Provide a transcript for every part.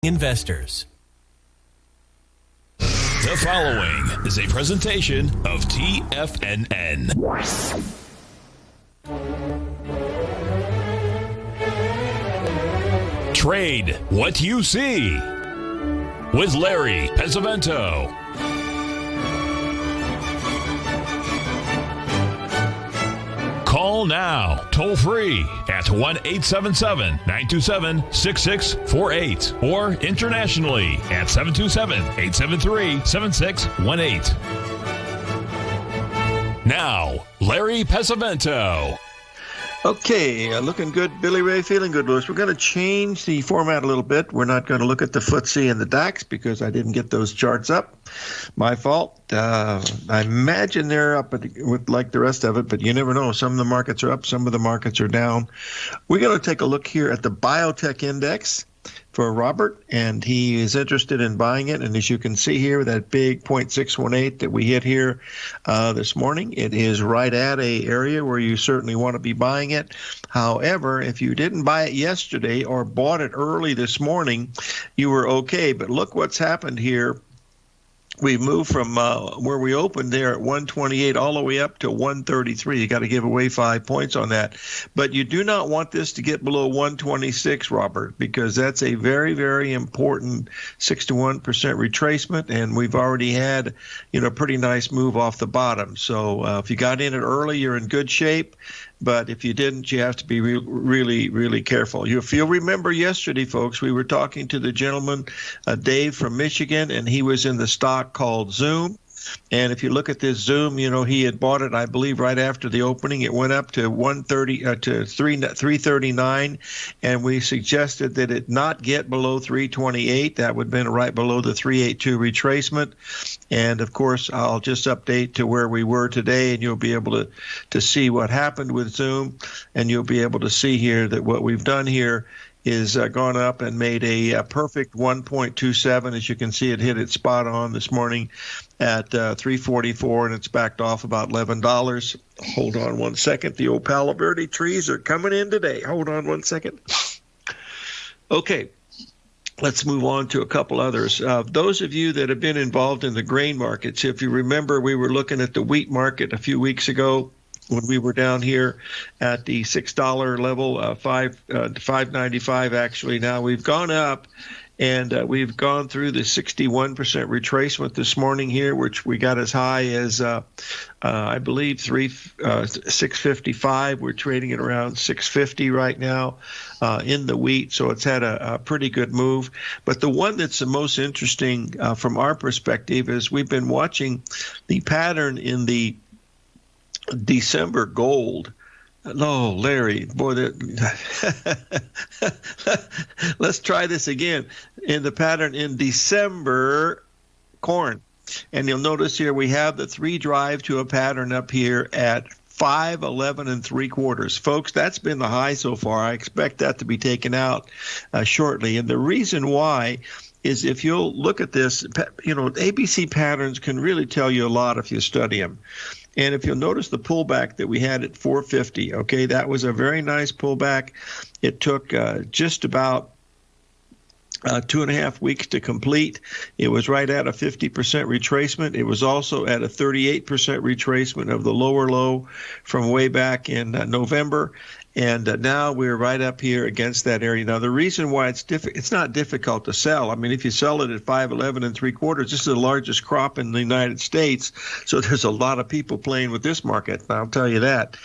investors. The following is a presentation of TFNN. Trade what you see with Larry Pesavento. Call now, toll free at 1-877-927-6648 or internationally at 727-873-7618. Now, Larry Pesavento. Okay, looking good, Billy Ray, feeling good, Lewis. We're going to change the format a little bit. We're not going to look at the FTSE and the DAX because I didn't get those charts up. My fault. I imagine they're up with like the rest of it, but you never know. Some of the markets are up, some of the markets are down. We're going to take a look here at the biotech index for Robert, and he is interested in buying it. And as you can see here, that big 0.618 that we hit here this morning, it is right at a area where you certainly want to be buying it. However, if you didn't buy it yesterday or bought it early this morning, you were okay. But look what's happened here. We moved from where we opened there at 128 all the way up to 133. You got to give away 5 points on that. But you do not want this to get below 126, Robert, because that's a very, very important 6 to 1% retracement, and we've already had, pretty nice move off the bottom. So if you got in it early, you're in good shape. But if you didn't, you have to be really, really careful. If you'll remember yesterday, folks, we were talking to the gentleman, Dave from Michigan, and he was in the stock called Zoom. And if you look at this Zoom, he had bought it, I believe, right after the opening. It went up to 339, and we suggested that it not get below 328. That would have been right below the 382 retracement. And of course, I'll just update to where we were today, and you'll be able to see what happened with Zoom, and you'll be able to see here that what we've done here is gone up and made a perfect 1.27. As you can see, it hit it spot on this morning at 344, and it's backed off about $11. Hold on one second. The old Palo Verde trees are coming in today. Hold on one second. Okay. Let's move on to a couple others. Those of you that have been involved in the grain markets, if you remember, we were looking at the wheat market a few weeks ago when we were down here at the $6 level, $5.95 actually. Now we've gone up, and we've gone through the 61% retracement this morning here, which we got as high as, I believe, 655. We're trading at around 650 right now in the wheat, so it's had a pretty good move. But the one that's the most interesting from our perspective is we've been watching the pattern in the December gold. No, Larry, boy, let's try this again. In the pattern in December corn. And you'll notice here we have the 3 drive to a pattern up here at 511 3/4. Folks, that's been the high so far. I expect that to be taken out shortly. And the reason why is if you'll look at this, ABC patterns can really tell you a lot if you study them. And if you'll notice the pullback that we had at 450, okay, that was a very nice pullback. It took just about 2.5 weeks to complete. It was right at a 50% retracement. It was also at a 38% retracement of the lower low from way back in November. And now we're right up here against that area. Now, the reason why it's not difficult to sell. I mean, if you sell it at 511 3/4, this is the largest crop in the United States. So there's a lot of people playing with this market. I'll tell you that.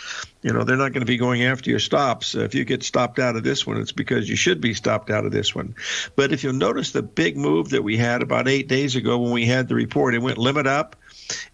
They're not going to be going after your stops. If you get stopped out of this one, it's because you should be stopped out of this one. But if you'll notice the big move that we had about 8 days ago when we had the report, it went limit up.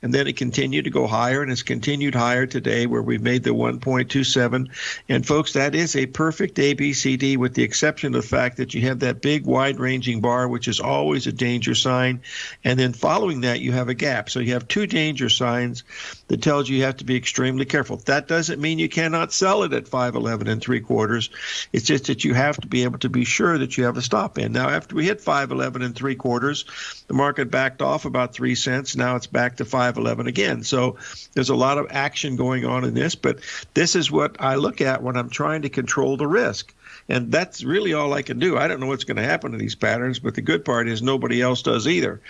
And then it continued to go higher, and it's continued higher today where we've made the 1.27. And, folks, that is a perfect ABCD with the exception of the fact that you have that big wide-ranging bar, which is always a danger sign. And then following that, you have a gap. So you have 2 danger signs that tells you have to be extremely careful. That doesn't mean you cannot sell it at 511 3/4. It's just that you have to be able to be sure that you have a stop in. Now, after we hit 511 3/4, the market backed off about 3 cents. Now it's back to 511 again. So there's a lot of action going on in this, but this is what I look at when I'm trying to control the risk. And that's really all I can do. I don't know what's going to happen to these patterns, but the good part is nobody else does either.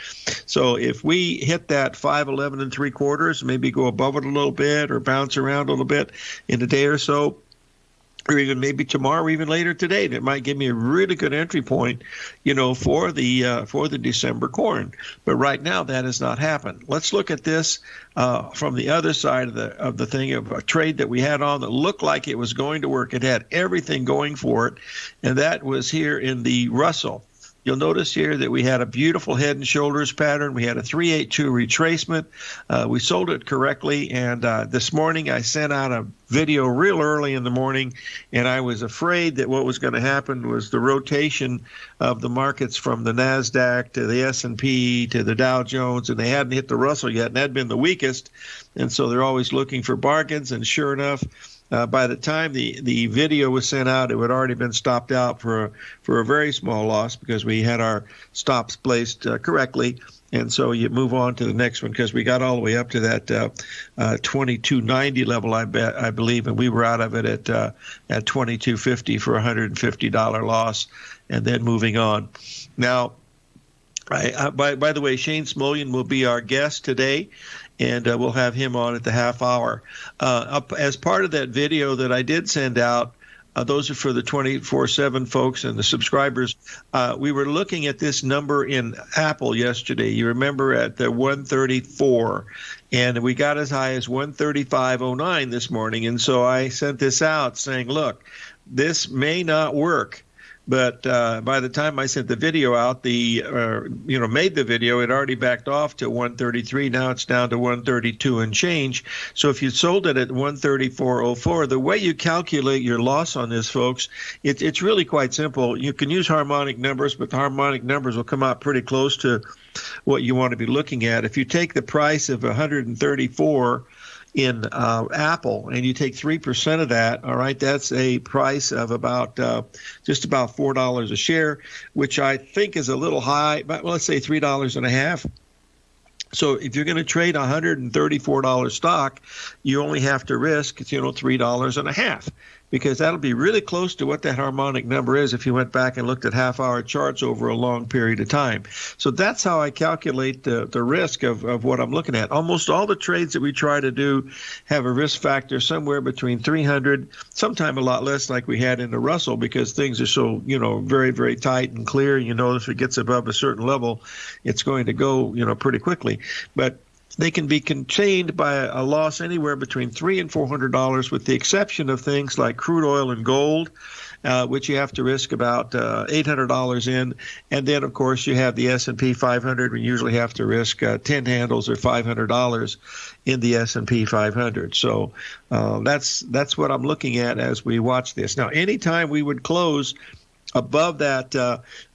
So if we hit that 511 3/4, maybe go above it a little bit or bounce around a little bit in a day or so, or even maybe tomorrow, or even later today, that might give me a really good entry point, for the December corn. But right now, that has not happened. Let's look at this from the other side of the thing, of a trade that we had on that looked like it was going to work. It had everything going for it, and that was here in the Russell. You'll notice here that we had a beautiful head and shoulders pattern. We had a 382 retracement. We sold it correctly, and this morning I sent out a video real early in the morning, and I was afraid that what was going to happen was the rotation of the markets from the NASDAQ to the S&P to the Dow Jones, and they hadn't hit the Russell yet, and that had been the weakest, and so they're always looking for bargains, and sure enough, by the time the video was sent out, it had already been stopped out for a very small loss because we had our stops placed correctly. And so you move on to the next one because we got all the way up to that 2290 level, I believe, and we were out of it at 2250 for a $150 loss, and then moving on. Now, by the way, Shane Smolian will be our guest today, and we'll have him on at the half hour. As part of that video that I did send out, those are for the 24/7 folks and the subscribers. We were looking at this number in Apple yesterday. You remember at the 134, and we got as high as 135.09 this morning. And so I sent this out saying, look, this may not work. But by the time I sent the video out, made the video, it already backed off to 133. Now it's down to 132 and change. So if you sold it at 134.04, the way you calculate your loss on this, folks, it's really quite simple. You can use harmonic numbers, but the harmonic numbers will come out pretty close to what you want to be looking at. If you take the price of 134 in Apple, and you take 3% of that, all right, that's a price of about just about $4 a share, which I think is a little high, but let's say $3.50. So if you're going to trade a $134 stock, you only have to risk, $3.50. Because that'll be really close to what that harmonic number is if you went back and looked at half-hour charts over a long period of time. So that's how I calculate the risk of what I'm looking at. Almost all the trades that we try to do have a risk factor somewhere between 300, sometime a lot less like we had in the Russell because things are so, very, very tight and clear. If it gets above a certain level, it's going to go, pretty quickly. But they can be contained by a loss anywhere between $300 and $400, with the exception of things like crude oil and gold, which you have to risk about $800 in. And then, of course, you have the S&P 500. We usually have to risk 10 handles or $500 in the S&P 500. So that's what I'm looking at as we watch this. Now, anytime we would close above that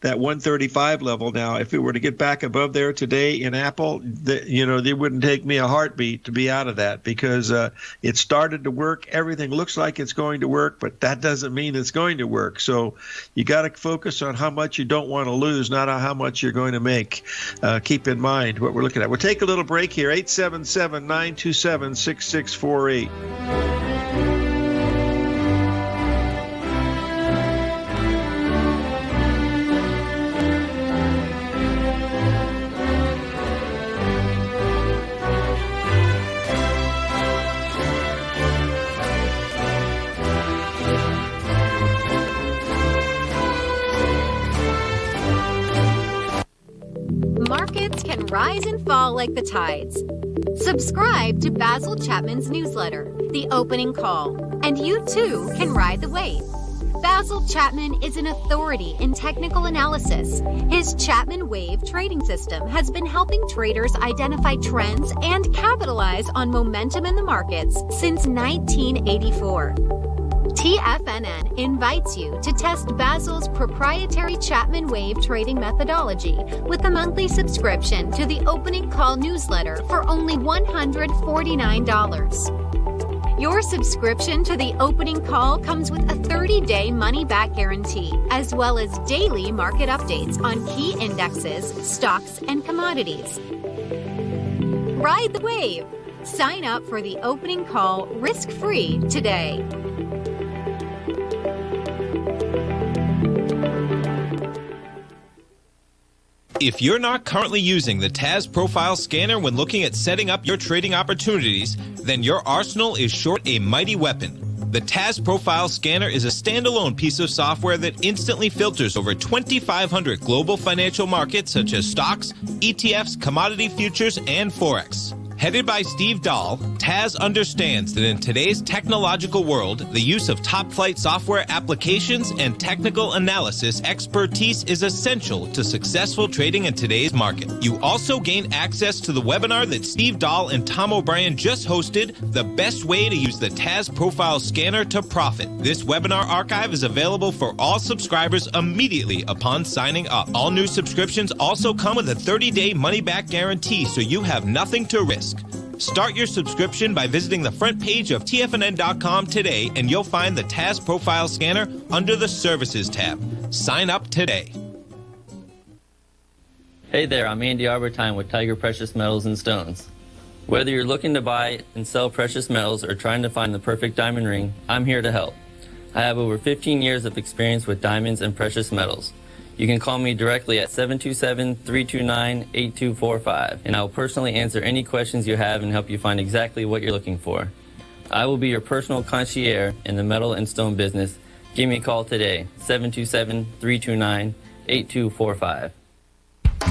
135 level. Now, if it were to get back above there today in Apple, they wouldn't take me a heartbeat to be out of that because it started to work. Everything looks like it's going to work, but that doesn't mean it's going to work. So you got to focus on how much you don't want to lose, not on how much you're going to make. Keep in mind what we're looking at. We'll take a little break here. 877-927-6648. Markets can rise and fall like the tides. Subscribe to Basil Chapman's newsletter, The Opening Call, and you too can ride the wave. Basil Chapman is an authority in technical analysis. His Chapman Wave trading system has been helping traders identify trends and capitalize on momentum in the markets since 1984. TFNN invites you to test Basil's proprietary Chapman Wave trading methodology with a monthly subscription to the Opening Call newsletter for only $149. Your subscription to the Opening Call comes with a 30-day money-back guarantee, as well as daily market updates on key indexes, stocks, and commodities. Ride the wave! Sign up for the Opening Call risk-free today. If you're not currently using the TAS Profile Scanner when looking at setting up your trading opportunities, then your arsenal is short a mighty weapon. The TAS Profile Scanner is a standalone piece of software that instantly filters over 2,500 global financial markets such as stocks, ETFs, commodity futures, and Forex. Headed by Steve Dahl, TAS understands that in today's technological world, the use of top-flight software applications and technical analysis expertise is essential to successful trading in today's market. You also gain access to the webinar that Steve Dahl and Tom O'Brien just hosted, The Best Way to Use the TAS Profile Scanner to Profit. This webinar archive is available for all subscribers immediately upon signing up. All new subscriptions also come with a 30-day money-back guarantee, so you have nothing to risk. Start your subscription by visiting the front page of TFNN.com today, and you'll find the TAS Profile Scanner under the Services tab. Sign up today. Hey there, I'm Andy Arbertine with Tiger Precious Metals and Stones. Whether you're looking to buy and sell precious metals or trying to find the perfect diamond ring, I'm here to help. I have over 15 years of experience with diamonds and precious metals. You can call me directly at 727-329-8245, and I will personally answer any questions you have and help you find exactly what you're looking for. I will be your personal concierge in the metal and stone business. Give me a call today, 727-329-8245.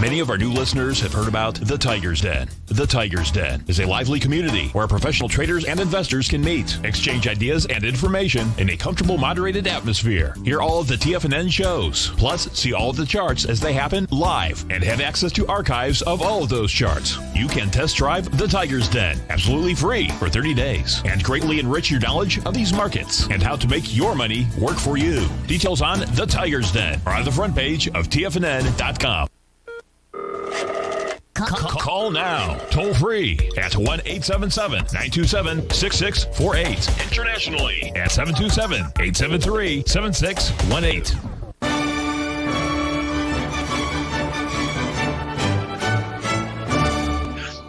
Many of our new listeners have heard about The Tiger's Den. The Tiger's Den is a lively community where professional traders and investors can meet, exchange ideas and information in a comfortable, moderated atmosphere. Hear all of the TFNN shows, plus see all of the charts as they happen live and have access to archives of all of those charts. You can test drive The Tiger's Den absolutely free for 30 days and greatly enrich your knowledge of these markets and how to make your money work for you. Details on The Tiger's Den are on the front page of TFNN.com. Call now, toll free at 1-877-927-6648. Internationally at 727-873-7618.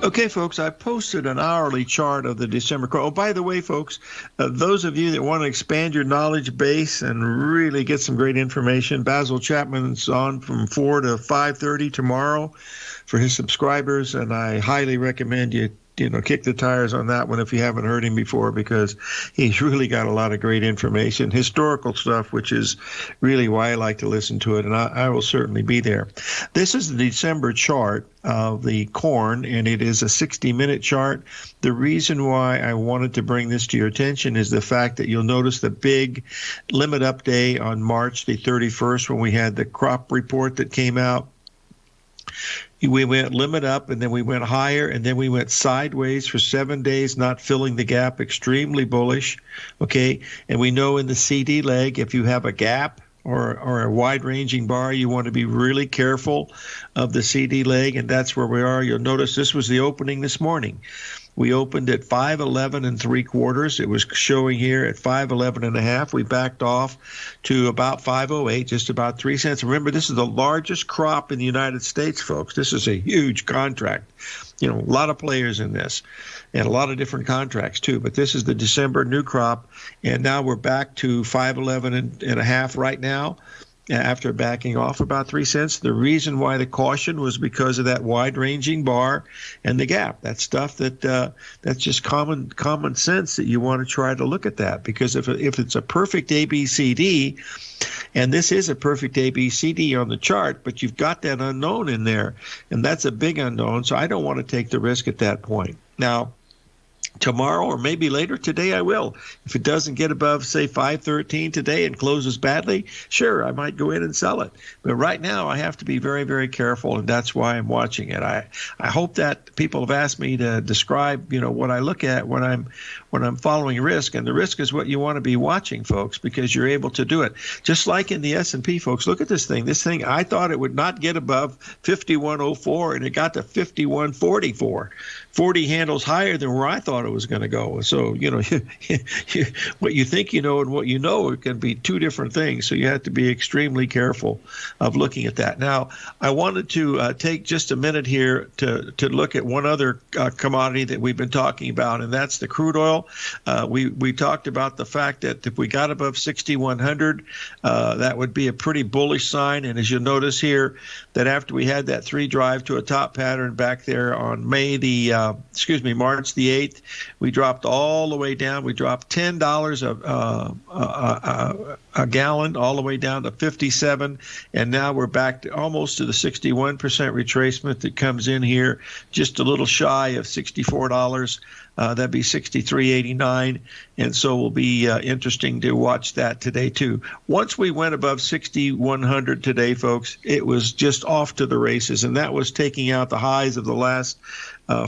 Okay, folks, I posted an hourly chart of the December quarter. Oh, by the way, folks, those of you that want to expand your knowledge base and really get some great information, Basil Chapman's on from 4 to 5:30 tomorrow for his subscribers, and I highly recommend you kick the tires on that one if you haven't heard him before, because he's really got a lot of great information, historical stuff, which is really why I like to listen to it, and I will certainly be there. This is the December chart of the corn, and it is a 60-minute chart. The reason why I wanted to bring this to your attention is the fact that you'll notice the big limit up day on March the 31st when we had the crop report that came out. We went limit up, and then we went higher, and then we went sideways for 7 days, not filling the gap, extremely bullish, okay? And we know in the CD leg, if you have a gap or a wide-ranging bar, you want to be really careful of the CD leg, and that's where we are. You'll notice this was the opening this morning. We opened at 511 3/4. It was showing here at 511 1/2. We backed off to about 508, just about 3 cents. Remember, this is the largest crop in the United States, folks. This is a huge contract. A lot of players in this and a lot of different contracts too. But this is the December new crop, and now we're back to 511 1/2 right now, after backing off about 3 cents. The reason why the caution was because of that wide-ranging bar and the gap. That's stuff that's just common sense that you want to try to look at that, because if it's a perfect ABCD, and this is a perfect ABCD on the chart, but you've got that unknown in there, and that's a big unknown, so I don't want to take the risk at that point. Now, tomorrow or maybe later today, I will. If it doesn't get above, say, 513 today and closes badly, sure, I might go in and sell it. But right now, I have to be very, very careful, and that's why I'm watching it. I hope that people have asked me to describe, what I look at when I'm following risk, and the risk is what you want to be watching, folks, because you're able to do it. Just like in the S&P, folks, look at this thing. This thing, I thought it would not get above 5104, and it got to 5144. 40 handles higher than where I thought thought it was going to go. So, what you think you know and what you know, it can be two different things. So you have to be extremely careful of looking at that. Now, I wanted to take just a minute here to look at one other commodity that we've been talking about, and that's the crude oil. We talked about the fact that if we got above 6,100, that would be a pretty bullish sign. And as you'll notice here, that after we had that three drive to a top pattern back there on March the 8th, we dropped all the way down. We dropped $10 a gallon all the way down to 57, and now we're back to almost to the 61% retracement that comes in here, just a little shy of $64. That'd be $63.89, and so will be interesting to watch that today too. Once we went above 6,100 today, folks, it was just off to the races, and that was taking out the highs of the last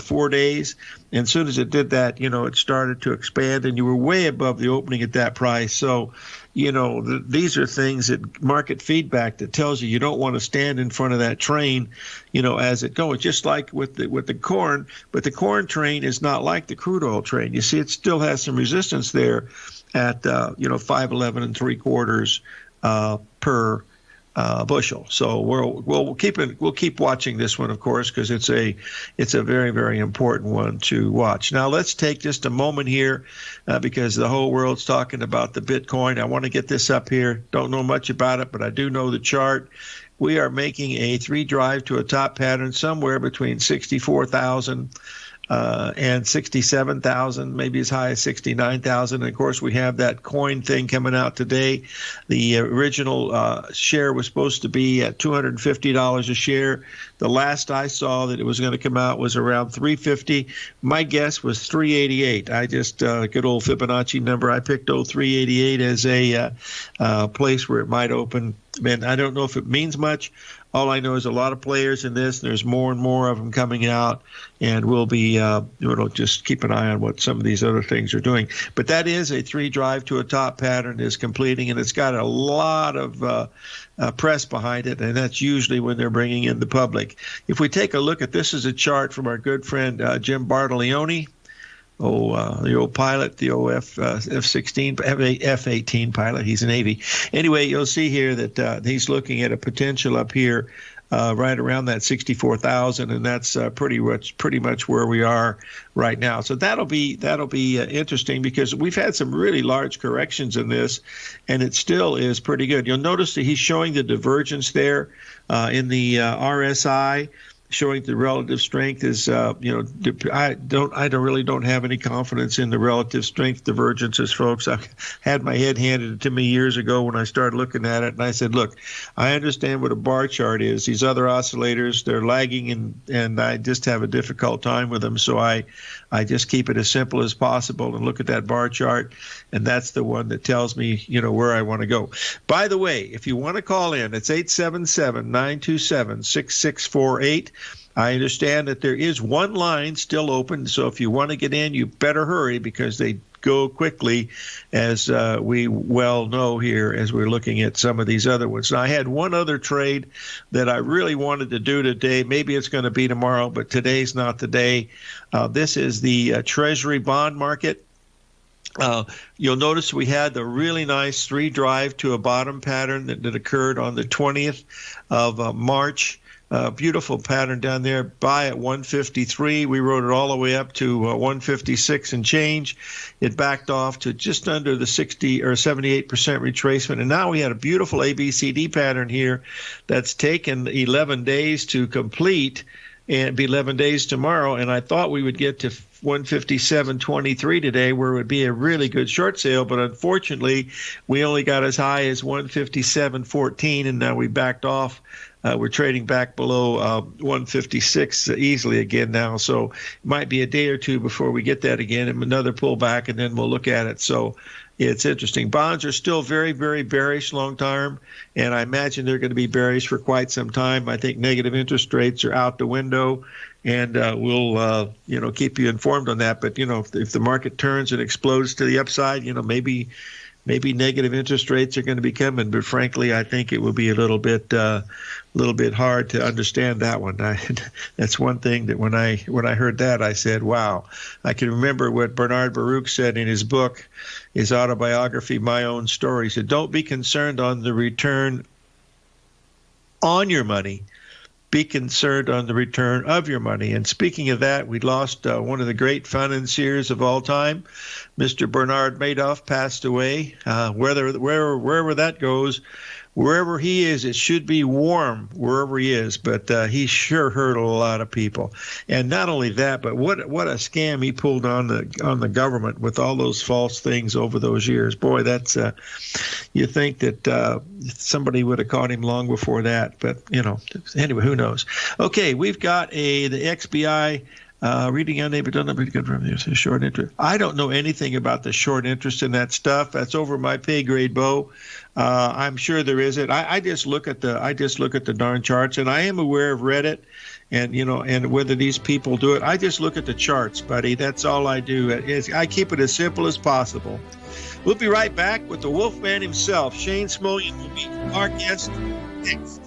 4 days. And as soon as it did that, it started to expand, and you were way above the opening at that price. So, these are things that market feedback that tells you don't want to stand in front of that train, as it goes. Just like with the corn, but the corn train is not like the crude oil train. You see, it still has some resistance there at 5.11 3/4 per bushel. So we'll keep watching this one, of course, because it's a very, very important one to watch. Now let's take just a moment here because the whole world's talking about the Bitcoin. I want to get this up here. Don't know much about it, but I do know the chart. We are making a three drive to a top pattern somewhere between 64,000 and 67,000, maybe as high as 69,000. And of course, we have that coin thing coming out today. The original share was supposed to be at $250 a share. The last I saw that it was going to come out was around $350. My guess was $388. I just good old Fibonacci number. I picked $388 as a place where it might open. Man, I don't know if it means much. All I know is a lot of players in this. There's more and more of them coming out, and we'll be just keep an eye on what some of these other things are doing. But that is a three drive to a top pattern is completing, and it's got a lot of press behind it, and that's usually when they're bringing in the public. If we take a look at this, is a chart from our good friend Jim Bartolione. The old pilot, the old F-16, F-18 pilot. He's a Navy. Anyway, you'll see here that he's looking at a potential up here right around that 64,000, and that's pretty much where we are right now. So that'll be interesting because we've had some really large corrections in this, and it still is pretty good. You'll notice that he's showing the divergence there in the RSI. Showing the relative strength is, I really don't have any confidence in the relative strength divergences, folks. I had my head handed to me years ago when I started looking at it, and I said, look, I understand what a bar chart is. These other oscillators, they're lagging, and I just have a difficult time with them. So I just keep it as simple as possible and look at that bar chart, and that's the one that tells me, where I want to go. By the way, if you want to call in, it's 877-927-6648. I understand that there is one line still open, so if you want to get in, you better hurry because they go quickly, as we well know here as we're looking at some of these other ones. Now, I had one other trade that I really wanted to do today. Maybe it's going to be tomorrow, but today's not the day. This is the Treasury bond market. You'll notice we had the really nice three drive to a bottom pattern that occurred on the 20th of March. Beautiful pattern down there. Buy at 153. We rode it all the way up to 156 and change. It backed off to just under the 60 or 78% retracement. And now we had a beautiful ABCD pattern here that's taken 11 days to complete, and be 11 days tomorrow. And I thought we would get to 157.23 today, where it would be a really good short sale, but unfortunately we only got as high as 157.14, and now we backed off. We're trading back below 156 easily again now, so it might be a day or two before we get that again, and another pullback, and then we'll look at it. So it's interesting. Bonds are still very, very bearish long term, and I imagine they're going to be bearish for quite some time. I think negative interest rates are out the window, and we'll keep you informed on that. But if the market turns and explodes to the upside, maybe maybe negative interest rates are going to be coming, but frankly, I think it will be a little bit hard to understand that one. That's one thing that when I heard that, I said, wow. I can remember what Bernard Baruch said in his book, his autobiography, My Own Story. He said, don't be concerned on the return on your money. Be concerned on the return of your money. And speaking of that, we lost one of the great financiers of all time. Mr. Bernard Madoff passed away. Wherever that goes, wherever he is, it should be warm wherever he is. But he sure hurt a lot of people. And not only that, but what a scam he pulled on the government with all those false things over those years. Boy, that's you think that somebody would have caught him long before that. But anyway, who knows? Okay, we've got the XBI. Reading unable to confirm there's a short interest. I don't know anything about the short interest in that stuff. That's over my pay grade, Bo. I'm sure there isn't. I just look at the darn charts, and I am aware of Reddit, and whether these people do it. I just look at the charts, buddy. That's all I do. I keep it as simple as possible. We'll be right back with the Wolfman himself. Shane Smolian will be our guest next.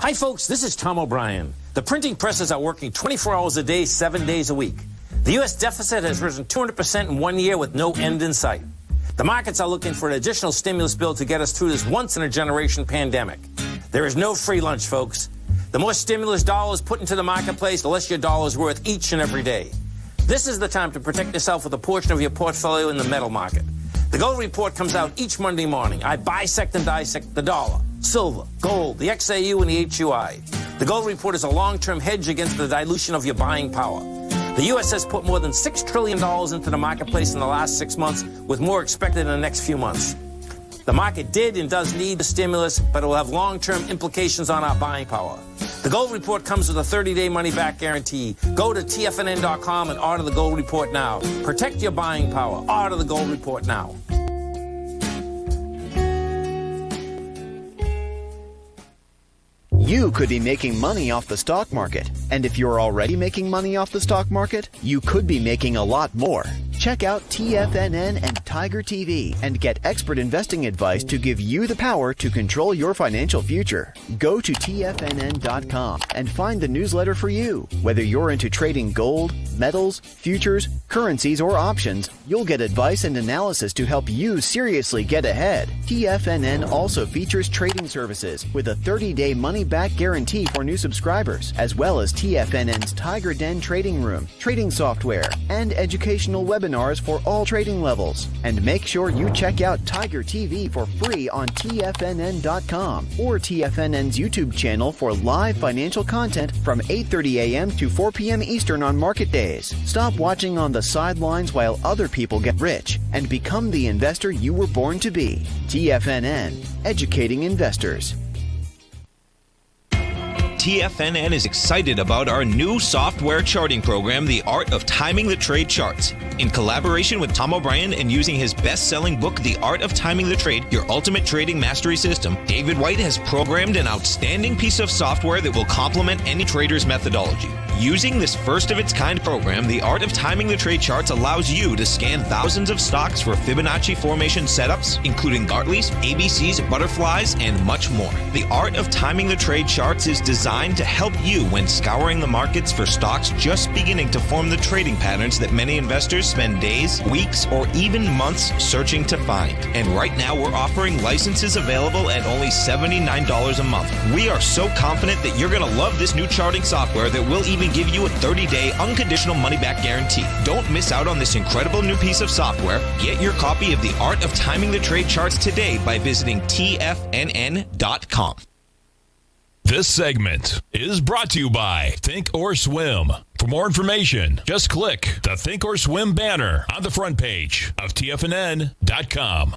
Hi folks, this is Tom O'Brien. The printing presses are working 24 hours a day, 7 days a week. The U.S. deficit has risen 200% in 1 year with no end in sight. The markets are looking for an additional stimulus bill to get us through this once-in-a-generation pandemic. There is no free lunch, folks. The more stimulus dollars put into the marketplace, the less your dollar is worth each and every day. This is the time to protect yourself with a portion of your portfolio in the metal market. The Gold Report comes out each Monday morning. I bisect and dissect the dollar, silver, gold, the XAU, and the HUI. The Gold Report is a long-term hedge against the dilution of your buying power. The U.S. has put more than $6 trillion into the marketplace in the last 6 months, with more expected in the next few months. The market did and does need the stimulus, but it will have long-term implications on our buying power. The Gold Report comes with a 30-day money-back guarantee. Go to TFNN.com and order the Gold Report now. Protect your buying power. Order the Gold Report now. You could be making money off the stock market. And if you're already making money off the stock market, you could be making a lot more. Check out TFNN and Tiger TV and get expert investing advice to give you the power to control your financial future. Go to TFNN.com and find the newsletter for you. Whether you're into trading gold, metals, futures, currencies, or options, you'll get advice and analysis to help you seriously get ahead. TFNN also features trading services with a 30-day money-back guarantee for new subscribers, as well as TFNN's Tiger Den trading room, trading software, and educational webinars for all trading levels. And make sure you check out Tiger TV for free on TFNN.com or TFNN's YouTube channel for live financial content from 8:30 a.m. to 4 p.m. Eastern on market days. Stop watching on the sidelines while other people get rich and become the investor you were born to be. TFNN, educating investors. TFNN is excited about our new software charting program, The Art of Timing the Trade Charts. In collaboration with Tom O'Brien and using his best-selling book, The Art of Timing the Trade, Your Ultimate Trading Mastery System, David White has programmed an outstanding piece of software that will complement any trader's methodology. Using this first-of-its-kind program, The Art of Timing the Trade Charts allows you to scan thousands of stocks for Fibonacci formation setups, including Gartley's, ABC's, butterflies, and much more. The Art of Timing the Trade Charts is designed to help you when scouring the markets for stocks just beginning to form the trading patterns that many investors spend days, weeks, or even months searching to find. And right now, we're offering licenses available at only $79 a month. We are so confident that you're going to love this new charting software that will even give you a 30-day unconditional money-back guarantee. Don't miss out on this incredible new piece of software. Get your copy of The Art of Timing the Trade Charts today by visiting TFNN.com. This segment is brought to you by Think or Swim. For more information, just click the Think or Swim banner on the front page of TFNN.com.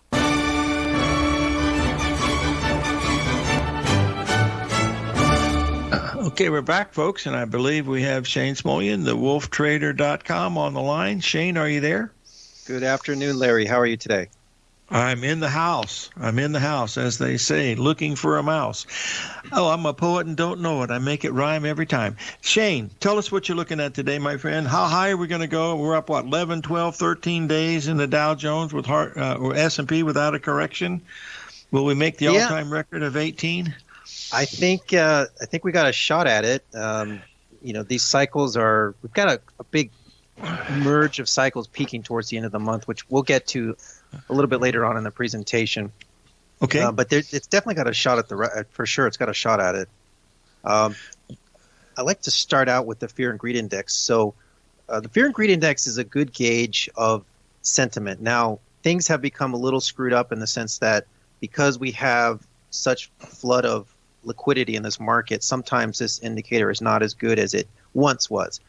Okay, we're back, folks, and I believe we have Shane Smolian, the wolftrader.com, on the line. Shane, are you there? Good afternoon, Larry. How are you today? I'm in the house. I'm in the house, as they say, looking for a mouse. Oh, I'm a poet and don't know it. I make it rhyme every time. Shane, tell us what you're looking at today, my friend. How high are we going to go? We're up, 11, 12, 13 days in the Dow Jones with or S&P without a correction. Will we make the all-time record of 18? I think we got a shot at it. These cycles we've got a big merge of cycles peaking towards the end of the month, which we'll get to a little bit later on in the presentation. Okay. But it's definitely got a shot at for sure. It's got a shot at it. I like to start out with the Fear and Greed Index. So the Fear and Greed Index is a good gauge of sentiment. Now, things have become a little screwed up in the sense that because we have such a flood of liquidity in this market, sometimes this indicator is not as good as it once was.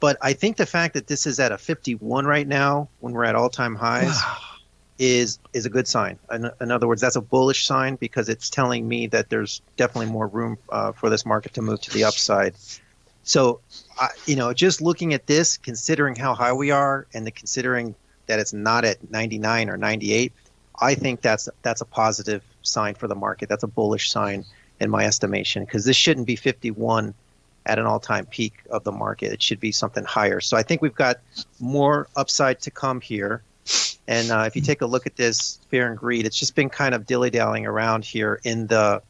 But I think the fact that this is at a 51 right now, when we're at all-time highs, is a good sign. In other words, that's a bullish sign because it's telling me that there's definitely more room for this market to move to the upside. So, just looking at this, considering how high we are, and considering that it's not at 99 or 98, I think that's a positive sign for the market. That's a bullish sign in my estimation, because this shouldn't be 51 at an all-time peak of the market. It should be something higher. So I think we've got more upside to come here. And if you take a look at this Fear and Greed, it's just been kind of dilly-dallying around here in the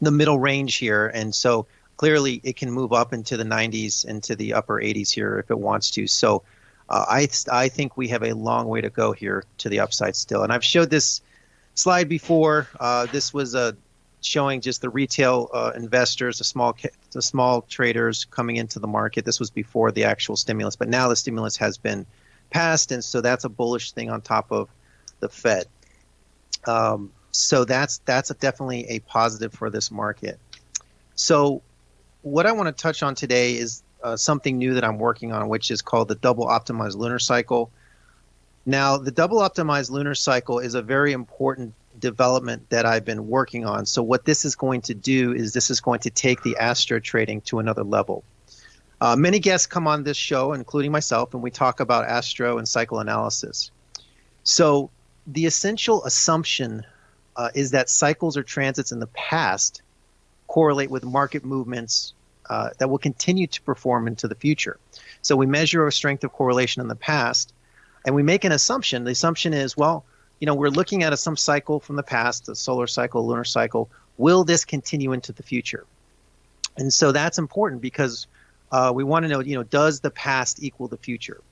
middle range here. And so clearly it can move up into the 90s, into the upper 80s here if it wants to. So I think we have a long way to go here to the upside still. And I've showed this slide before. This was showing just the retail investors, the small traders coming into the market. This was before the actual stimulus, but now the stimulus has been passed, and so that's a bullish thing on top of the Fed. So that's definitely a positive for this market. So what I want to touch on today is something new that I'm working on, which is called the double optimized lunar cycle. Now, the double optimized lunar cycle is a very important development that I've been working on. So what this is going to do is this is going to take the astro trading to another level. Many guests come on this show, including myself, and we talk about astro and cycle analysis. So the essential assumption is that cycles or transits in the past correlate with market movements that will continue to perform into the future. So we measure a strength of correlation in the past, and we make an assumption. The assumption is, well, we're looking at some cycle from the past, the solar cycle, lunar cycle. Will this continue into the future? And so that's important because we want to know, does the past equal the future?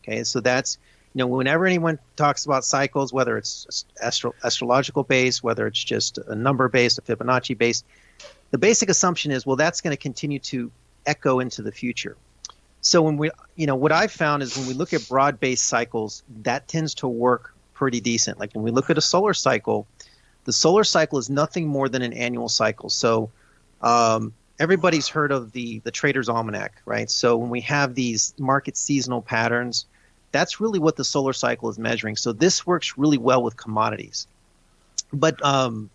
Okay, so that's, whenever anyone talks about cycles, whether it's astrological based, whether it's just a number based, a Fibonacci based, the basic assumption is, well, that's going to continue to echo into the future. So when we, what I've found is when we look at broad-based cycles, that tends to work pretty decent. Like when we look at a solar cycle, the solar cycle is nothing more than an annual cycle. So everybody's heard of the Trader's Almanac, right? So when we have these market seasonal patterns, that's really what the solar cycle is measuring. So this works really well with commodities. But and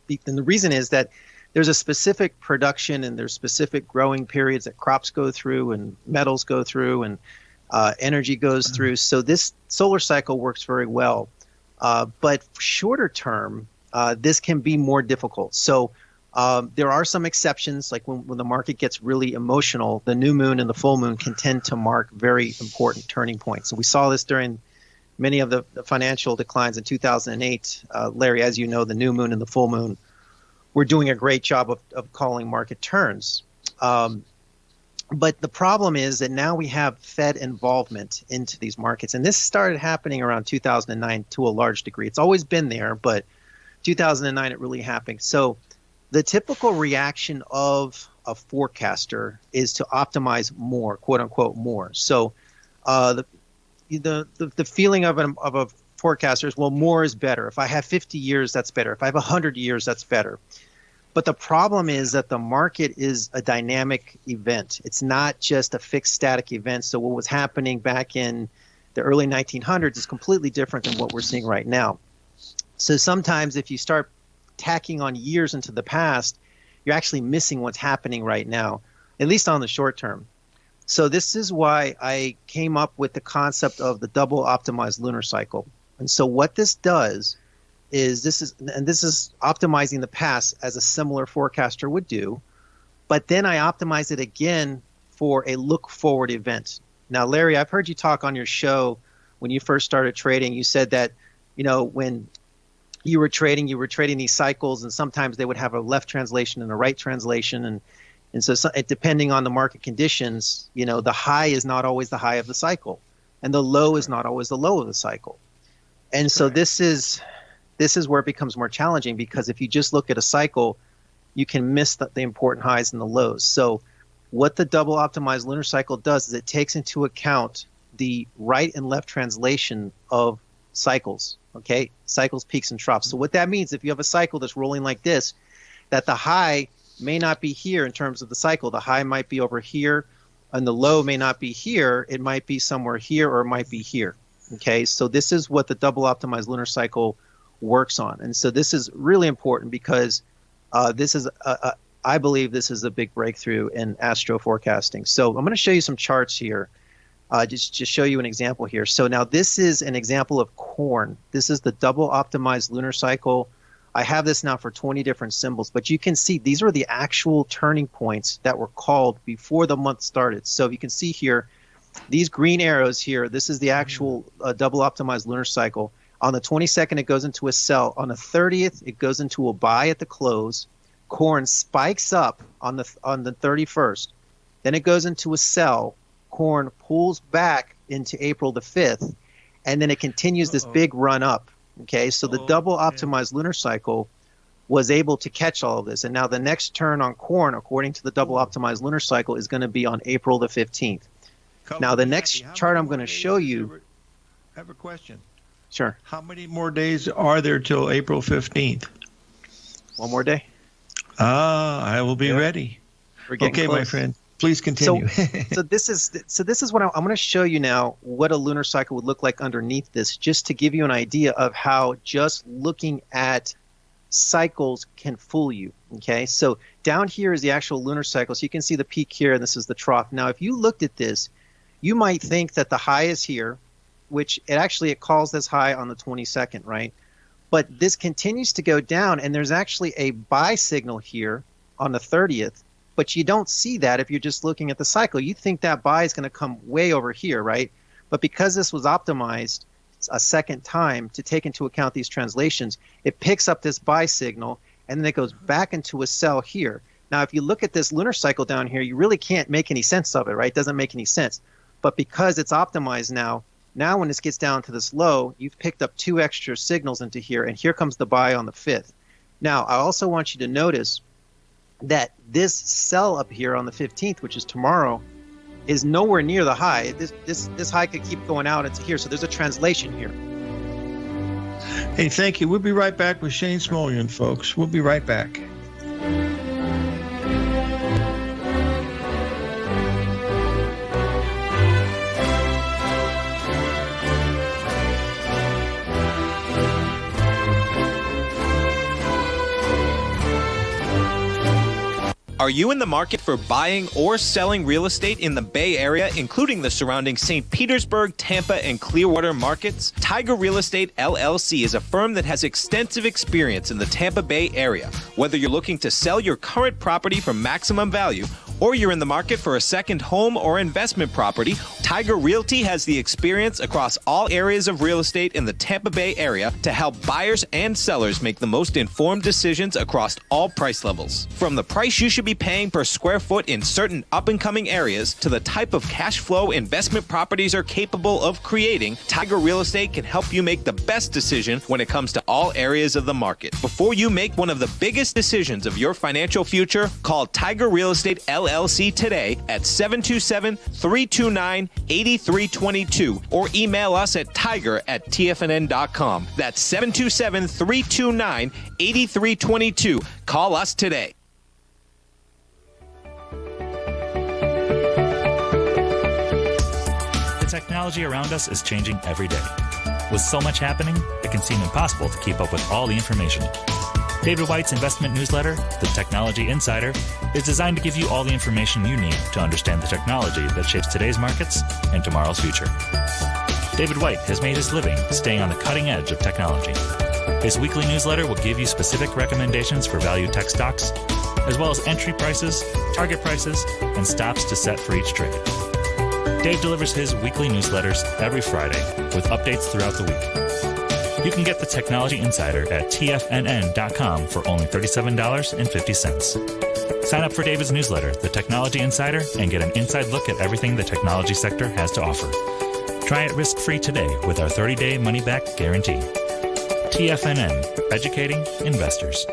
the reason is that there's a specific production and there's specific growing periods that crops go through and metals go through and energy goes through. So this solar cycle works very well. But shorter term, this can be more difficult. So there are some exceptions, like when the market gets really emotional, the new moon and the full moon can tend to mark very important turning points. So we saw this during many of the financial declines in 2008. Larry, as you know, the new moon and the full moon were doing a great job of calling market turns. But the problem is that now we have Fed involvement into these markets. And this started happening around 2009 to a large degree. It's always been there, but 2009 it really happened. So the typical reaction of a forecaster is to optimize more, quote unquote, more. So the feeling of a forecaster is, well, more is better. If I have 50 years, that's better. If I have 100 years, that's better. But the problem is that the market is a dynamic event. It's not just a fixed static event. So what was happening back in the early 1900s is completely different than what we're seeing right now. So sometimes if you start tacking on years into the past, you're actually missing what's happening right now, at least on the short term. So this is why I came up with the concept of the double optimized lunar cycle. And so what this does is this is optimizing the past as a similar forecaster would do, but then I optimize it again for a look forward event. Now, Larry, I've heard you talk on your show when you first started trading. You said that, when you were trading these cycles, and sometimes they would have a left translation and a right translation. And so depending on the market conditions, the high is not always the high of the cycle, and the low is not always the low of the cycle. And so this is where it becomes more challenging, because if you just look at a cycle, you can miss the important highs and the lows. So what the double optimized lunar cycle does is it takes into account the right and left translation of cycles, okay? Cycles, peaks, and troughs. So what that means, if you have a cycle that's rolling like this, that the high may not be here in terms of the cycle. The high might be over here, and the low may not be here. It might be somewhere here, or it might be here, okay? So this is what the double optimized lunar cycle works on. And so this is really important, because I believe this is a big breakthrough in astro forecasting. So I'm going to show you some charts here, just show you an example here. So now this is an example of corn. This is the double optimized lunar cycle. I have this now for 20 different symbols, but you can see these are the actual turning points that were called before the month started. So you can see here, these green arrows here, this is the actual double optimized lunar cycle. On the 22nd, it goes into a sell. On the 30th, it goes into a buy at the close. Corn spikes up on the 31st. Then it goes into a sell. Corn pulls back into April the 5th, and then it continues this big run up. Okay, so the double optimized lunar cycle was able to catch all of this. And now the next turn on corn, according to the double optimized lunar cycle, is going to be on April the 15th. Now the next chart I'm going to show you. I have a question. Sure. How many more days are there till April 15th? One more day. I will be ready. Okay, close. My friend. Please continue. So this is what I'm going to show you now, what a lunar cycle would look like underneath this, just to give you an idea of how just looking at cycles can fool you. Okay, so down here is the actual lunar cycle. So you can see the peak here, and this is the trough. Now, if you looked at this, you might think that the high is here, which it calls this high on the 22nd, right? But this continues to go down, and there's actually a buy signal here on the 30th. But you don't see that if you're just looking at the cycle. You think that buy is going to come way over here, right? But because this was optimized a second time to take into account these translations, it picks up this buy signal, and then it goes back into a sell here. Now, if you look at this lunar cycle down here, you really can't make any sense of it, right? It doesn't make any sense. But because it's optimized now when this gets down to this low, you've picked up 2 extra signals into here, and here comes the buy on the 5th. Now, I also want you to notice that this sell up here on the 15th, which is tomorrow, is nowhere near the high. This high could keep going out into here. So there's a translation here. Hey, thank you. We'll be right back with Shane Smolian, folks. We'll be right back. Are you in the market for buying or selling real estate in the Bay Area, including the surrounding St. Petersburg, Tampa, and Clearwater markets? Tiger Real Estate LLC is a firm that has extensive experience in the Tampa Bay area. Whether you're looking to sell your current property for maximum value, or you're in the market for a second home or investment property, Tiger Realty has the experience across all areas of real estate in the Tampa Bay area to help buyers and sellers make the most informed decisions across all price levels. From the price you should be paying per square foot in certain up-and-coming areas to the type of cash flow investment properties are capable of creating, Tiger Real Estate can help you make the best decision when it comes to all areas of the market. Before you make one of the biggest decisions of your financial future, call Tiger Real Estate LLC today at 727-329-8322 or email us at tiger@tfnn.com. That's 727-329-8322. Call us today. The technology around us is changing every day. With so much happening, it can seem impossible to keep up with all the information. David White's investment newsletter, The Technology Insider, is designed to give you all the information you need to understand the technology that shapes today's markets and tomorrow's future. David White has made his living staying on the cutting edge of technology. His weekly newsletter will give you specific recommendations for value tech stocks, as well as entry prices, target prices, and stops to set for each trade. Dave delivers his weekly newsletters every Friday with updates throughout the week. You can get the Technology Insider at TFNN.com for only $37.50. Sign up for David's newsletter, The Technology Insider, and get an inside look at everything the technology sector has to offer. Try it risk-free today with our 30-day money-back guarantee. TFNN, educating investors.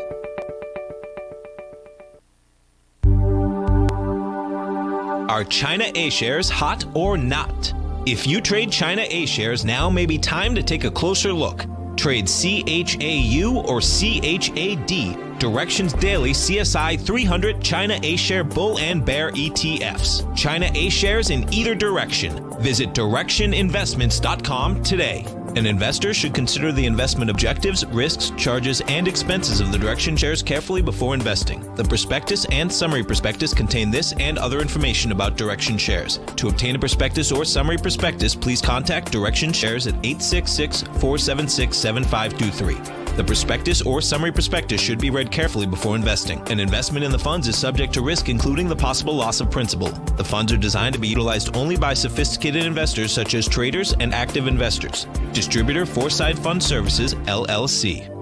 Are China A-shares hot or not? If you trade China A-shares, now may be time to take a closer look. Trade CHAU or CHAD, Directions Daily CSI 300 China A-share Bull and Bear ETFs. China A-shares in either direction. Visit directioninvestments.com today. An investor should consider the investment objectives, risks, charges, and expenses of the Direction shares carefully before investing. The prospectus and summary prospectus contain this and other information about Direction shares. To obtain a prospectus or summary prospectus, please contact Direction shares at 866-476-7523. The prospectus or summary prospectus should be read carefully before investing. An investment in the funds is subject to risk, including the possible loss of principal. The funds are designed to be utilized only by sophisticated investors such as traders and active investors. Distributor Foreside Fund Services, LLC.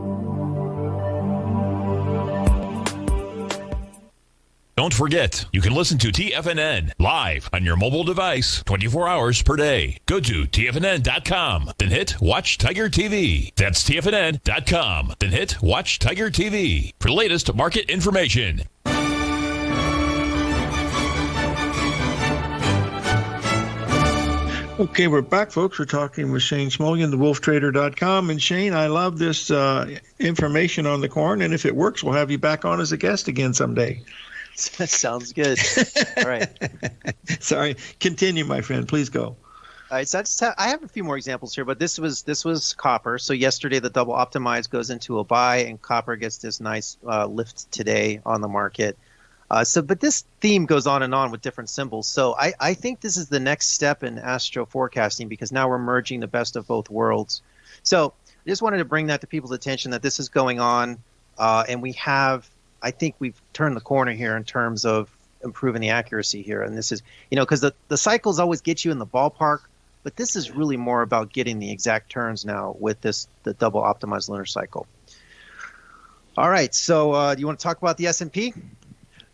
Don't forget, you can listen to TFNN live on your mobile device 24 hours per day. Go to TFNN.com, then hit Watch Tiger TV. That's TFNN.com, then hit Watch Tiger TV for the latest market information. Okay, we're back, folks. We're talking with Shane Smolian, thewolftrader.com. And Shane, I love this information on the corn, and if it works, we'll have you back on as a guest again someday. Sounds good. All right. Sorry. Continue, my friend. Please go. All right. So I have a few more examples here, but this was copper. So yesterday the double optimized goes into a buy, and copper gets this nice lift today on the market. But this theme goes on and on with different symbols. So I think this is the next step in astro forecasting, because now we're merging the best of both worlds. So I just wanted to bring that to people's attention that this is going on, and I think we've turned the corner here in terms of improving the accuracy here. And this is, because the cycles always get you in the ballpark, but this is really more about getting the exact turns now with the double optimized lunar cycle. All right. So do you want to talk about the S&P?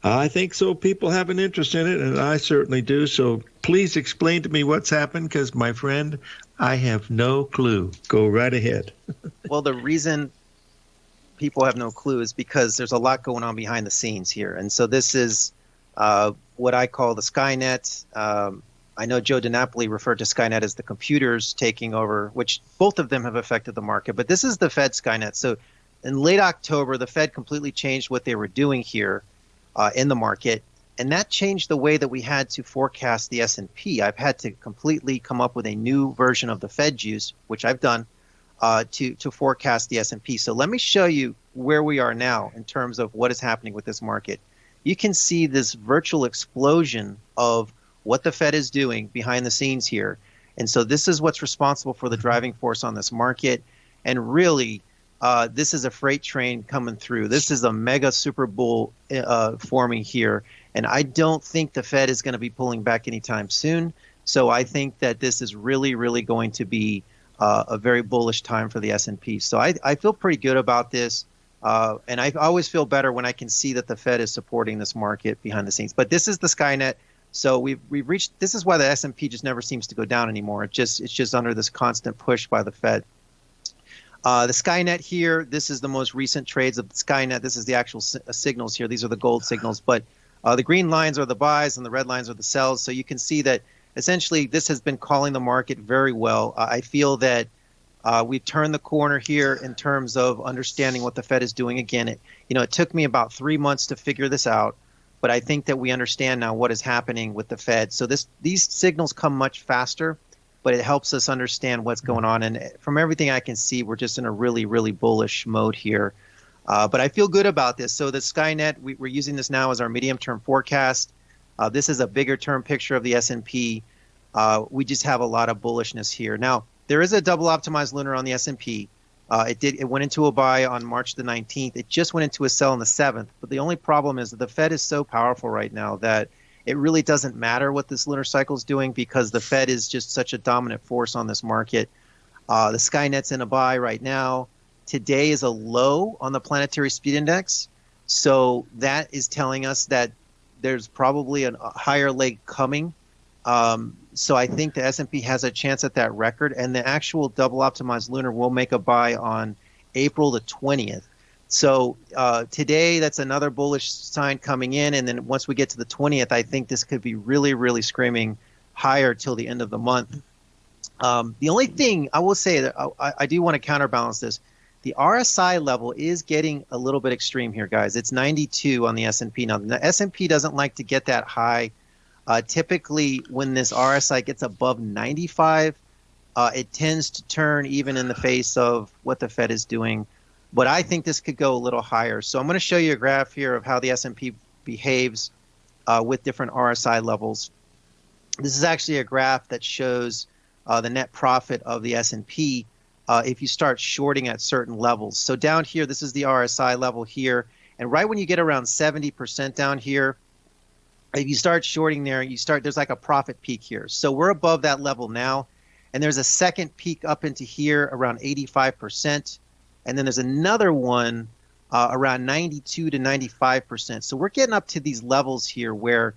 I think so. People have an interest in it, and I certainly do. So please explain to me what's happened, because, my friend, I have no clue. Go right ahead. Well, the reason people have no clue is because there's a lot going on behind the scenes here. And so this is what I call the Skynet. I know Joe DiNapoli referred to Skynet as the computers taking over, which both of them have affected the market. But this is the Fed Skynet. So in late October, the Fed completely changed what they were doing here in the market. And that changed the way that we had to forecast the S&P. I've had to completely come up with a new version of the Fed juice, which I've done, to forecast the S&P. So let me show you where we are now in terms of what is happening with this market. You can see this virtual explosion of what the Fed is doing behind the scenes here. And so this is what's responsible for the driving force on this market. And really, this is a freight train coming through. This is a mega super bull forming here. And I don't think the Fed is going to be pulling back anytime soon. So I think that this is really, really going to be a very bullish time for the S&P. So I feel pretty good about this. And I always feel better when I can see that the Fed is supporting this market behind the scenes. But this is the Skynet. So we've reached, this is why the S&P just never seems to go down anymore. It's just under this constant push by the Fed. The Skynet here, this is the most recent trades of the Skynet. This is the actual signals here. These are the gold signals. But the green lines are the buys and the red lines are the sells. So you can see that essentially this has been calling the market very well. I feel that we've turned the corner here in terms of understanding what the Fed is doing. Again, it took me about 3 months to figure this out, but I think that we understand now what is happening with the Fed. So these signals come much faster, but it helps us understand what's going on. And from everything I can see, we're just in a really, really bullish mode here. But I feel good about this. So the Skynet, we're using this now as our medium-term forecast. This is a bigger-term picture of the S&P. We just have a lot of bullishness here. Now, there is a double optimized lunar on the S&P. It went into a buy on March the 19th. It just went into a sell on the 7th. But the only problem is that the Fed is so powerful right now that it really doesn't matter what this lunar cycle is doing because the Fed is just such a dominant force on this market. The Skynet's in a buy right now. Today is a low on the planetary speed index. So that is telling us that there's probably a higher leg coming. So I think the S&P has a chance at that record, and the actual double optimized lunar will make a buy on April the 20th. So today, that's another bullish sign coming in, and then once we get to the 20th, I think this could be really, really screaming higher till the end of the month. The only thing I will say that I do want to counterbalance this. The RSI level is getting a little bit extreme here, guys. It's 92 on the S&P. Now, the S&P doesn't like to get that high. Typically, when this RSI gets above 95, it tends to turn even in the face of what the Fed is doing. But I think this could go a little higher. So I'm going to show you a graph here of how the S&P behaves with different RSI levels. This is actually a graph that shows the net profit of the S&P if you start shorting at certain levels. So down here, this is the RSI level here. And right when you get around 70% down here, if you start shorting there, there's like a profit peak here. So we're above that level now. And there's a second peak up into here around 85%. And then there's another one around 92 to 95%. So we're getting up to these levels here where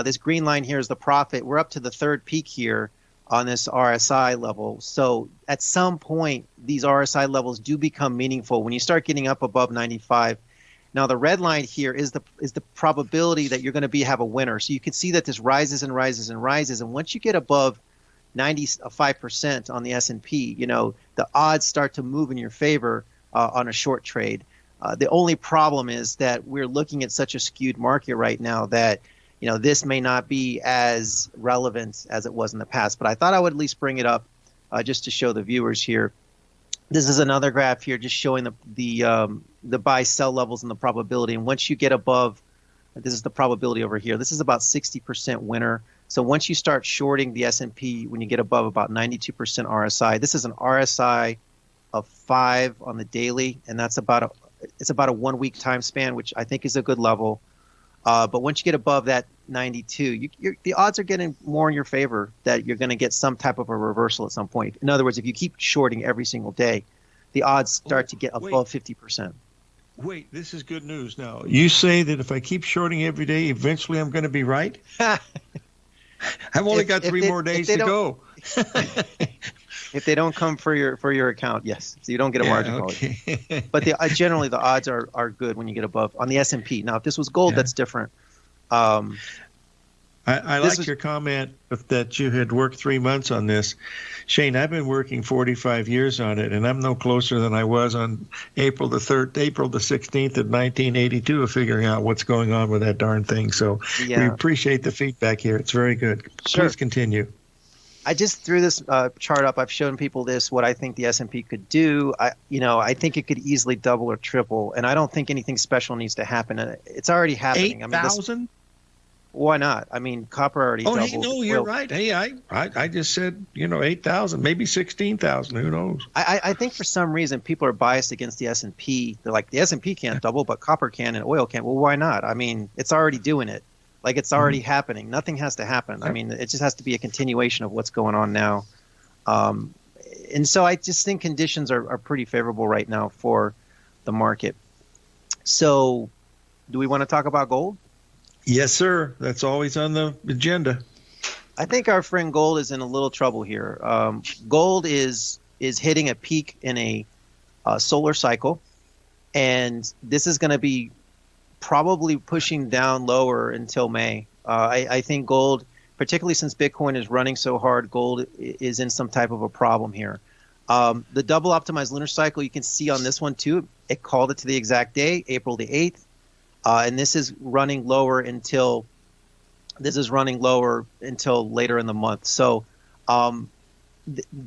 this green line here is the profit. We're up to the third peak here on this RSI level. So at some point, these RSI levels do become meaningful when you start getting up above 95. Now, the red line here is the probability that you're going to have a winner. So you can see that this rises and rises and rises. And once you get above 95% on the S&P, the odds start to move in your favor on a short trade. The only problem is that we're looking at such a skewed market right now that this may not be as relevant as it was in the past. But I thought I would at least bring it up just to show the viewers here. This is another graph here just showing the buy-sell levels and the probability. And once you get above, this is the probability over here. This is about 60% winner. So once you start shorting the S&P, when you get above about 92% RSI, this is an RSI of 5 on the daily, and that's about a 1 week time span, which I think is a good level. But once you get above that 92, the odds are getting more in your favor that you're going to get some type of a reversal at some point. In other words, if you keep shorting every single day, the odds start to get above 50%. Wait, this is good news now. You say that if I keep shorting every day, eventually I'm going to be right? I've only got 3 more days to go. If they don't come for your account, yes. So you don't get a margin call. But generally the odds are good when you get above on the S&P. Now, if this was gold, that's different. I like your comment that you had worked 3 months on this. Shane, I've been working 45 years on it, and I'm no closer than I was on April the 16th of 1982 of figuring out what's going on with that darn thing. So we appreciate the feedback here. It's very good. Sure. Please continue. I just threw this chart up. I've shown people what I think the S&P could do. I think it could easily double or triple, and I don't think anything special needs to happen. It's already happening. 8,000? Why not? I mean, copper already doubled. Hey, no, you're right. Hey, I just said, 8,000, maybe 16,000. Who knows? I think for some reason people are biased against the S&P. They're like, the S&P can't double, but copper can and oil can. Well, why not? I mean, it's already doing it. Like, it's already happening. Nothing has to happen. I mean, it just has to be a continuation of what's going on now. And so I just think conditions are pretty favorable right now for the market. So do we want to talk about gold? Yes, sir. That's always on the agenda. I think our friend gold is in a little trouble here. Gold is hitting a peak in a solar cycle, and this is going to be probably pushing down lower until May. I think gold, particularly since Bitcoin is running so hard, gold is in some type of a problem here. The double optimized lunar cycle, you can see on this one too, it called it to the exact day, April the 8th. And this is running lower until later in the month. So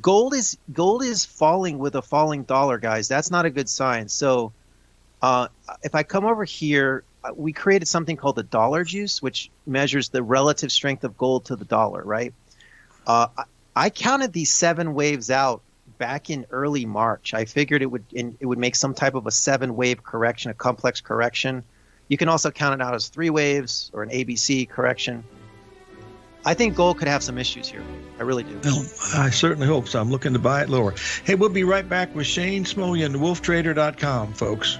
gold is falling with a falling dollar, guys. That's not a good sign. So If I come over here, we created something called the dollar juice, which measures the relative strength of gold to the dollar, right? I counted these 7 waves out back in early March. I figured it would make some type of a 7-wave correction, a complex correction. You can also count it out as 3 waves or an ABC correction. I think gold could have some issues here. I really do. Well, I certainly hope so. I'm looking to buy it lower. Hey, we'll be right back with Shane Smolian, wolftrader.com, folks.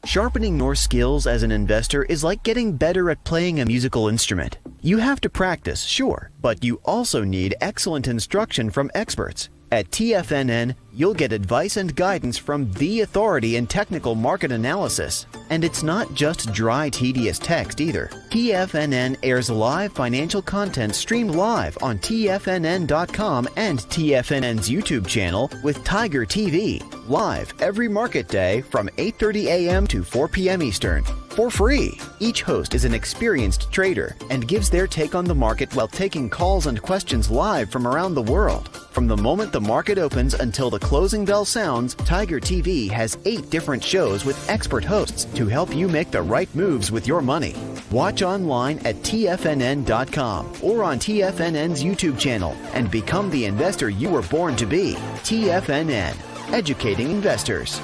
Sharpening your skills as an investor is like getting better at playing a musical instrument. You have to practice, sure, but you also need excellent instruction from experts. At TFNN, you'll get advice and guidance from the authority in technical market analysis. And it's not just dry, tedious text either. TFNN airs live financial content streamed live on TFNN.com and TFNN's YouTube channel with Tiger TV, live every market day from 8:30 a.m. to 4 p.m. Eastern. For free. Each host is an experienced trader and gives their take on the market while taking calls and questions live from around the world. From the moment the market opens until the closing bell sounds, Tiger TV has 8 different shows with expert hosts to help you make the right moves with your money. Watch online at TFNN.com or on TFNN's YouTube channel and become the investor you were born to be. TFNN, educating investors.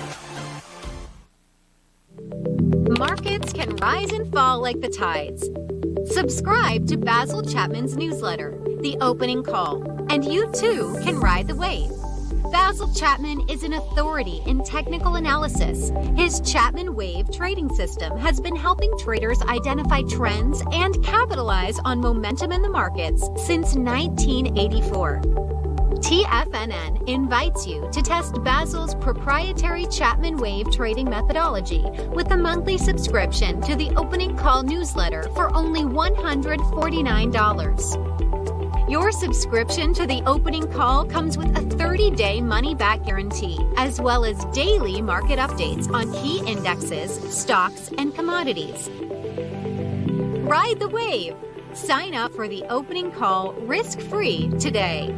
Markets can rise and fall like the tides. Subscribe to Basil Chapman's newsletter, The Opening Call, and you too can ride the wave. Basil Chapman is an authority in technical analysis. His Chapman Wave trading system has been helping traders identify trends and capitalize on momentum in the markets since 1984. TFNN invites you to test Basil's proprietary Chapman Wave trading methodology with a monthly subscription to the Opening Call newsletter for only $149. Your subscription to the Opening Call comes with a 30-day money-back guarantee, as well as daily market updates on key indexes, stocks, and commodities. Ride the wave! Sign up for the Opening Call risk-free today.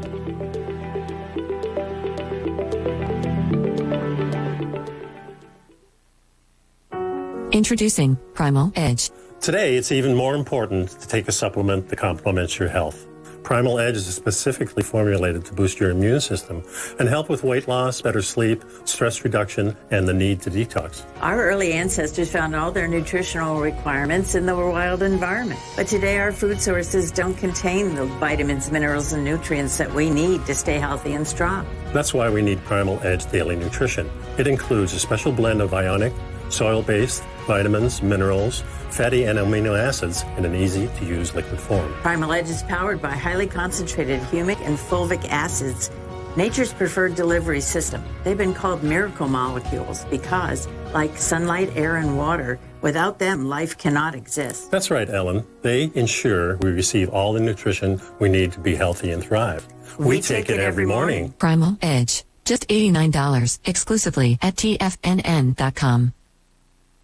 Introducing Primal Edge. Today, it's even more important to take a supplement that complements your health. Primal Edge is specifically formulated to boost your immune system and help with weight loss, better sleep, stress reduction, and the need to detox. Our early ancestors found all their nutritional requirements in the wild environment. But today, our food sources don't contain the vitamins, minerals, and nutrients that we need to stay healthy and strong. That's why we need Primal Edge Daily Nutrition. It includes a special blend of ionic, soil-based vitamins, minerals, fatty and amino acids in an easy-to-use liquid form. Primal Edge is powered by highly concentrated humic and fulvic acids, nature's preferred delivery system. They've been called miracle molecules because, like sunlight, air, and water, without them, life cannot exist. That's right, Ellen. They ensure we receive all the nutrition we need to be healthy and thrive. We take it every morning. Primal Edge. Just $89 exclusively at TFNN.com.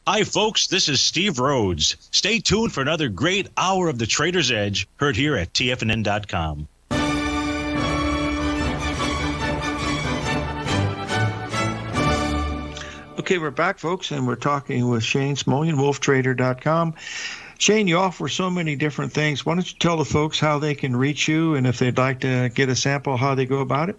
Hi, folks. This is Steve Rhodes. Stay tuned for another great hour of the Trader's Edge, heard here at TFNN.com. Okay, we're back, folks, and we're talking with Shane Smolian, wolftrader.com. Shane, you offer so many different things. Why don't you tell the folks how they can reach you, and if they'd like to get a sample, how they go about it?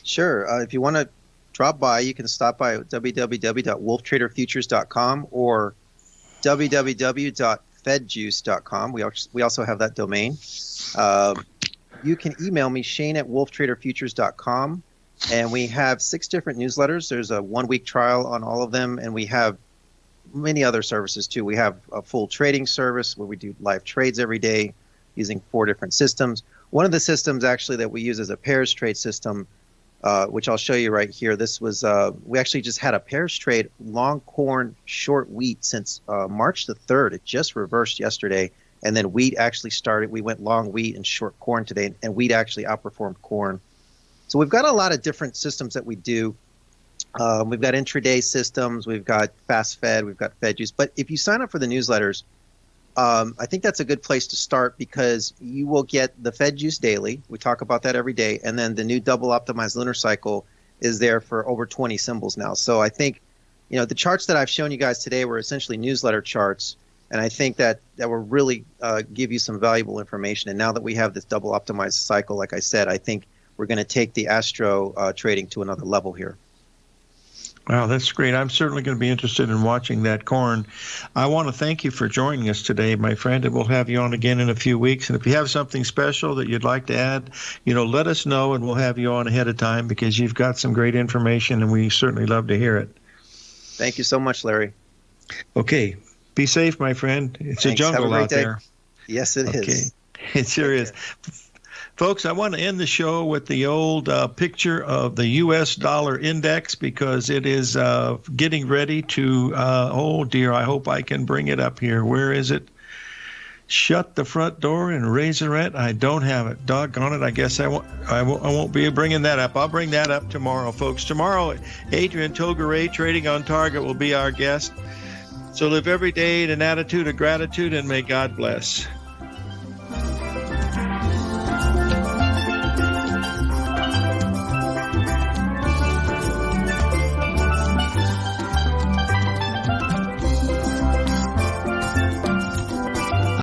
Sure. If you want to drop by, you can stop by at www.wolftraderfutures.com or www.fedjuice.com. We also have that domain. You can email me, shane@wolftraderfutures.com. And we have 6 different newsletters. There's a 1-week trial on all of them, and we have many other services too. We have a full trading service where we do live trades every day using 4 different systems. One of the systems actually that we use is a pairs trade system, which I'll show you right here. This was we actually just had a pairs trade long corn, short wheat since March the 3rd. It just reversed yesterday, and then wheat actually started. We went long wheat and short corn today, and wheat actually outperformed corn. So we've got a lot of different systems that we do. We've got intraday systems, we've got fast Fed, we've got Fed Juice. But if you sign up for the newsletters, I think that's a good place to start because you will get the Fed Juice daily. We talk about that every day. And then the new double optimized lunar cycle is there for over 20 symbols now. So I think, the charts that I've shown you guys today were essentially newsletter charts. And I think that will really give you some valuable information. And now that we have this double optimized cycle, like I said, I think we're going to take the Astro trading to another level here. Wow, that's great. I'm certainly going to be interested in watching that corn. I want to thank you for joining us today, my friend, and we'll have you on again in a few weeks. And if you have something special that you'd like to add, let us know, and we'll have you on ahead of time because you've got some great information, and we certainly love to hear it. Thank you so much, Larry. Okay. Be safe, my friend. It's a jungle out there. Yes, it is. It sure is. Folks, I want to end the show with the old picture of the U.S. dollar index because it is getting ready to, oh dear, I hope I can bring it up here. Where is it? Shut the front door and raise the rent. I don't have it. Doggone it. I guess I won't be bringing that up. I'll bring that up tomorrow, folks. Tomorrow, Adrian Togaray, Trading on Target, will be our guest. So live every day in an attitude of gratitude, and may God bless.